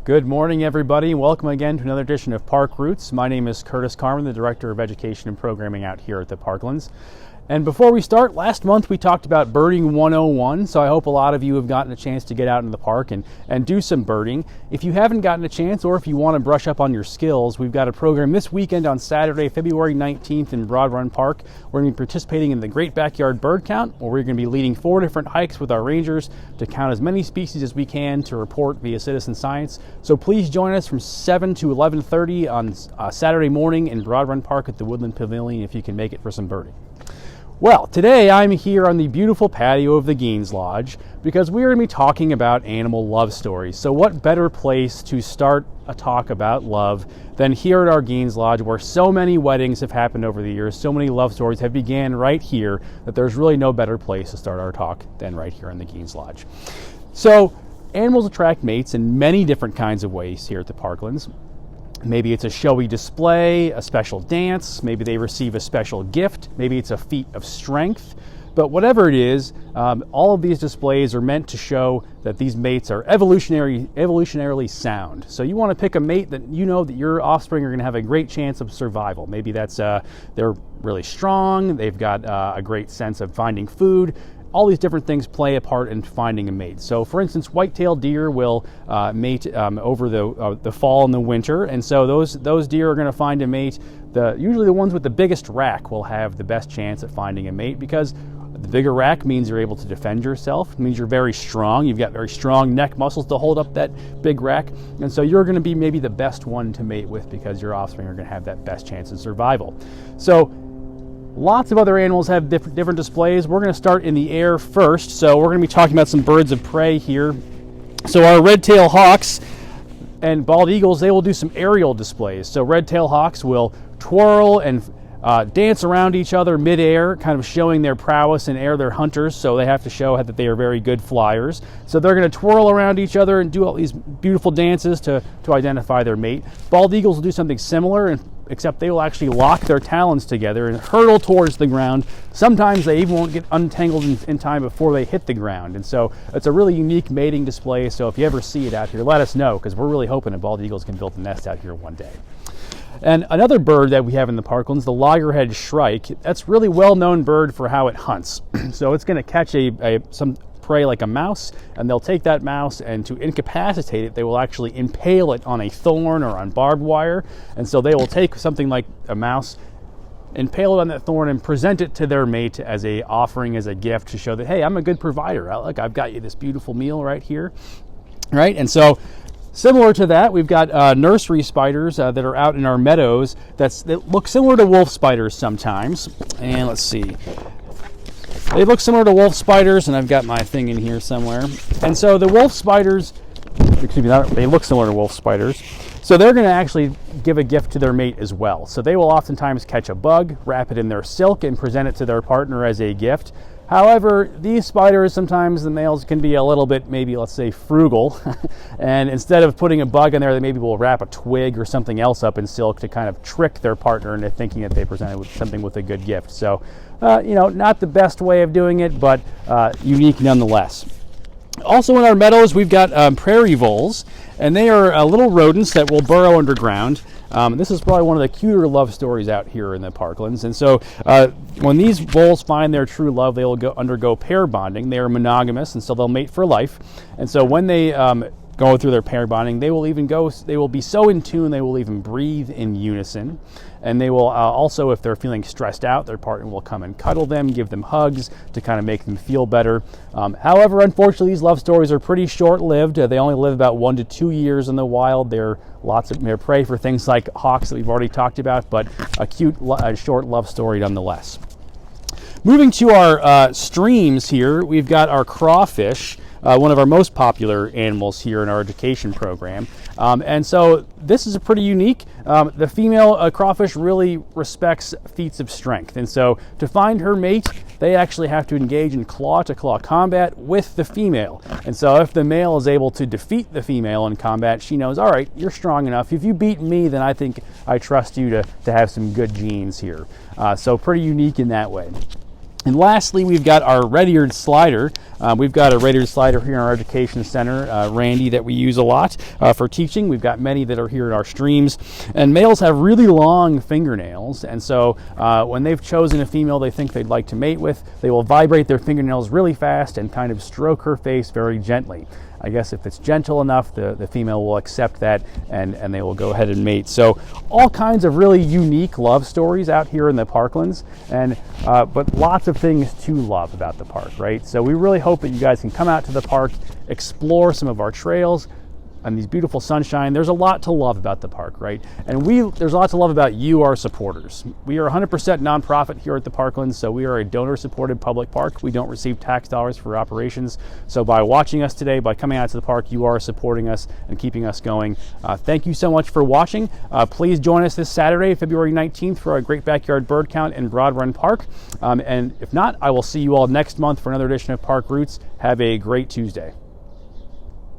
Good morning, everybody. Welcome again to another edition of Park Roots. My name is Curtis Carman, the Director of Education and Programming out here at the Parklands. And before we start, last month we talked about birding 101, so I hope a lot of you have gotten a chance to get out in the park and do some birding. If you haven't gotten a chance, or if you want to brush up on your skills, we've got a program this weekend on Saturday, February 19th in Broad Run Park. We're going to be participating in the Great Backyard Bird Count, where we're going to be leading 4 different hikes with our rangers to count as many species as we can to report via citizen science. So please join us from 7 to 11:30 on Saturday morning in Broad Run Park at the Woodland Pavilion if you can make it for some birding. Well, today I'm here on the beautiful patio of the Gaines Lodge because we're going to be talking about animal love stories. So what better place to start a talk about love than here at our Gaines Lodge, where so many weddings have happened over the years, so many love stories have began right here, that there's really no better place to start our talk than right here in the Gaines Lodge. So animals attract mates in many different kinds of ways here at the Parklands. Maybe it's a showy display, a special dance, maybe they receive a special gift, maybe it's a feat of strength. But whatever it is, all of these displays are meant to show that these mates are evolutionarily sound. So you want to pick a mate that you know that your offspring are going to have a great chance of survival. Maybe that's they're really strong, they've got a great sense of finding food. All these different things play a part in finding a mate. So, for instance, white-tailed deer will mate over the fall and the winter, and so those deer are going to find a mate. Usually the ones with the biggest rack will have the best chance at finding a mate, because the bigger rack means you're able to defend yourself. It means you're very strong. You've got very strong neck muscles to hold up that big rack, and so you're going to be maybe the best one to mate with because your offspring are going to have that best chance of survival. So lots of other animals have different displays. We're going to start in the air first. So we're going to be talking about some birds of prey here. So our red-tailed hawks and bald eagles, they will do some aerial displays. So red-tailed hawks will twirl and dance around each other mid-air, kind of showing their prowess in air. They're hunters, so they have to show that they are very good flyers. So they're going to twirl around each other and do all these beautiful dances to identify their mate. Bald eagles will do something similar, except they will actually lock their talons together and hurtle towards the ground. Sometimes they even won't get untangled in time before they hit the ground. And so it's a really unique mating display. So if you ever see it out here, let us know, because we're really hoping that bald eagles can build a nest out here one day. And another bird that we have in the Parklands, the loggerhead shrike, that's a really well-known bird for how it hunts. So it's going to catch some prey like a mouse, and they'll take that mouse, and to incapacitate it, they will actually impale it on a thorn or on barbed wire. And so they will take something like a mouse, impale it on that thorn, and present it to their mate as a offering, as a gift, to show that, hey, I'm a good provider. Look, I've got you this beautiful meal right here, right? And so similar to that, we've got nursery spiders that are out in our meadows that look similar to wolf spiders sometimes. And let's see. They look similar to wolf spiders, and I've got my thing in here somewhere. And so the wolf spiders, they look similar to wolf spiders. So they're going to actually give a gift to their mate as well. So they will oftentimes catch a bug, wrap it in their silk, and present it to their partner as a gift. However, these spiders, sometimes the males can be a little bit, maybe let's say, frugal. And instead of putting a bug in there, they maybe will wrap a twig or something else up in silk to kind of trick their partner into thinking that they presented with something with a good gift. So, not the best way of doing it, but unique nonetheless. Also in our meadows, we've got prairie voles, and they are little rodents that will burrow underground. This is probably one of the cuter love stories out here in the Parklands. And so when these voles find their true love, they will undergo pair bonding. They are monogamous, and so they'll mate for life. And so when they go through their pair bonding, they will be so in tune, they will even breathe in unison. And they will also, if they're feeling stressed out, their partner will come and cuddle them, give them hugs to kind of make them feel better. However, unfortunately, these love stories are pretty short-lived. They only live about 1 to 2 years in the wild. They're prey for things like hawks that we've already talked about, but a cute, short love story nonetheless. Moving to our streams here, we've got our crawfish, one of our most popular animals here in our education program. And so this is a pretty unique. The female crawfish really respects feats of strength. And so to find her mate, they actually have to engage in claw-to-claw combat with the female. And so if the male is able to defeat the female in combat, she knows, all right, you're strong enough. If you beat me, then I think I trust you to have some good genes here. So pretty unique in that way. And lastly, we've got our red-eared slider. We've got a red-eared slider here in our education center, Randy, that we use a lot for teaching. We've got many that are here in our streams. And males have really long fingernails, and so when they've chosen a female they think they'd like to mate with, they will vibrate their fingernails really fast and kind of stroke her face very gently. I guess if it's gentle enough, the female will accept that and they will go ahead and mate. So all kinds of really unique love stories out here in the Parklands, and but lots of things to love about the park, right? So we really hope that you guys can come out to the park, explore some of our trails, and these beautiful sunshine. There's a lot to love about the park, right? And there's a lot to love about you, our supporters. We are 100% nonprofit here at the Parklands, so we are a donor-supported public park. We don't receive tax dollars for operations. So by watching us today, by coming out to the park, you are supporting us and keeping us going. Thank you so much for watching. Please join us this Saturday, February 19th, for our Great Backyard Bird Count in Broad Run Park. And if not, I will see you all next month for another edition of Park Roots. Have a great Tuesday.